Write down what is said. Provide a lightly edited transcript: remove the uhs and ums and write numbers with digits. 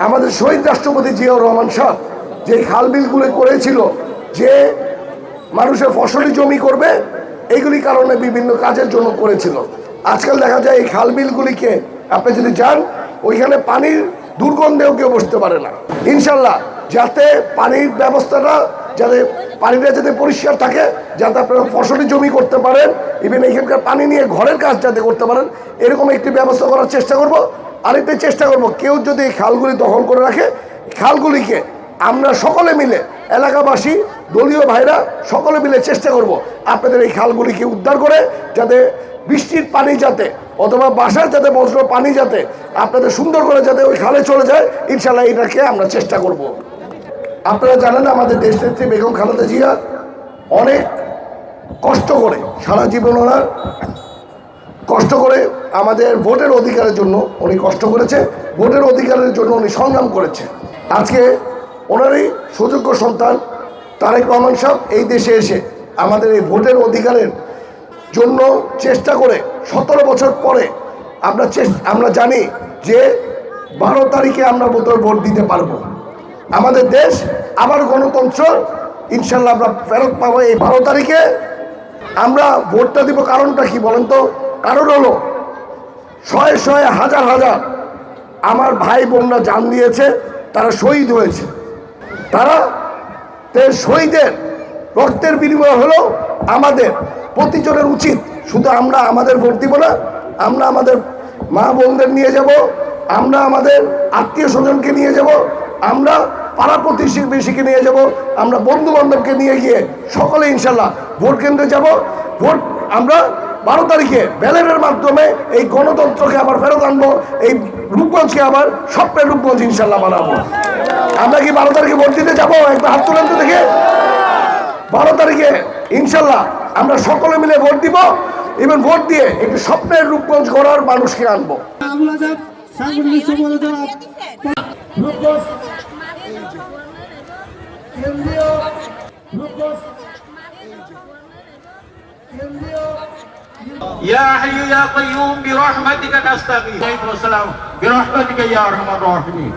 আমাদের শহীদ রাষ্ট্রপতি জিয়াউর রহমান সাহেব যে খাল বিলগুলো করেছিল, যে মানুষের ফসলি জমি করবে, এইগুলি কারণে বিভিন্ন কাজের জন্য করেছিল। আজকাল দেখা যায় এই খাল বিলগুলিকে আপনি যদি যান, ওইখানে পানির দুর্গন্ধেও কেউ বসতে পারে না। ইনশাল্লাহ যাতে পানির ব্যবস্থাটা, যাতে পানিটা যাতে পরিষ্কার থাকে, যাতে আপনারা ফসলি জমি করতে পারেন, ইভেন এখানকার পানি নিয়ে ঘরের কাজ যাতে করতে পারেন, এরকম একটি ব্যবস্থা করার চেষ্টা করব। আরেকটা চেষ্টা করব, কেউ যদি এই খালগুলি দখল করে রাখে, খালগুলিকে আমরা সকলে মিলে, এলাকাবাসী, দলীয় ভাইরা সকলে মিলে চেষ্টা করব আপনাদের এই খালগুলিকে উদ্ধার করে, যাতে বৃষ্টির পানি যাতে, অথবা বাসার যাতে বজ্র পানি যাতে আপনাদের সুন্দর করে যাতে ওই খালে চলে যায়, ইনশাল্লাহ এটাকে আমরা চেষ্টা করব। আপনারা জানেন আমাদের দেশনেত্রী বেগম খালেদা জিয়া অনেক কষ্ট করে, সারা জীবন ওনার কষ্ট করে আমাদের ভোটের অধিকারের জন্য উনি কষ্ট করেছে, ভোটের অধিকারের জন্য উনি সংগ্রাম করেছে। আজকে ওনারই সুযোগ্য সন্তান তারেক রহমান সাহেব এই দেশে এসে আমাদের এই ভোটের অধিকারের জন্য চেষ্টা করে 17 বছর পরে আমরা জানি যে 12 তারিখে আমরা ভোট দিতে পারবো। আমাদের দেশ আবার গণতন্ত্র ইনশাল্লাহ আমরা ফেরত পাবো। এই 12 তারিখে আমরা ভোটটা দিব। কারণটা কি বলেন তো? কারণ হলো শয়ে শয়ে হাজার হাজার আমার ভাই বোনরা জান দিয়েছে, তারা শহীদ হয়েছে। তারা শহীদের রক্তের বিনিময় হলো আমাদের প্রতিজনের উচিত, শুধু আমরা আমাদের ভোট দিব না, আমরা আমাদের মা বোনদের নিয়ে যাব, আমরা আমাদের আত্মীয় স্বজনকে নিয়ে যাব, আমরা পাড়া প্রতিবেশীকে নিয়ে যাব, আমরা বন্ধু বান্ধবকে নিয়ে গিয়ে সকলে ইনশাল্লাহ ভোট কেন্দ্রে যাব। ভোট আমরা 12 তারিখে ব্যালটের মাধ্যমে এই গণতন্ত্রকে আবার ফেরত আনবো, এই রূপগঞ্জকে আবার স্বপ্নের রূপগঞ্জ ইনশাল্লাহ বানাবো। আমরা কি 12 তারিখে ভোট দিতে যাবো? একবার হাত তুলেন তো দেখে। 12 তারিখে ইনশাল্লাহ আমরা সকলে মিলে ভোট দিব, এবং ভোট দিয়ে একটি স্বপ্নের রূপগঞ্জ করার মানুষকে আনবো। يا حي يا قيوم برحمتك نستغيث. والسلام برحمتك يا ارحم الراحمين.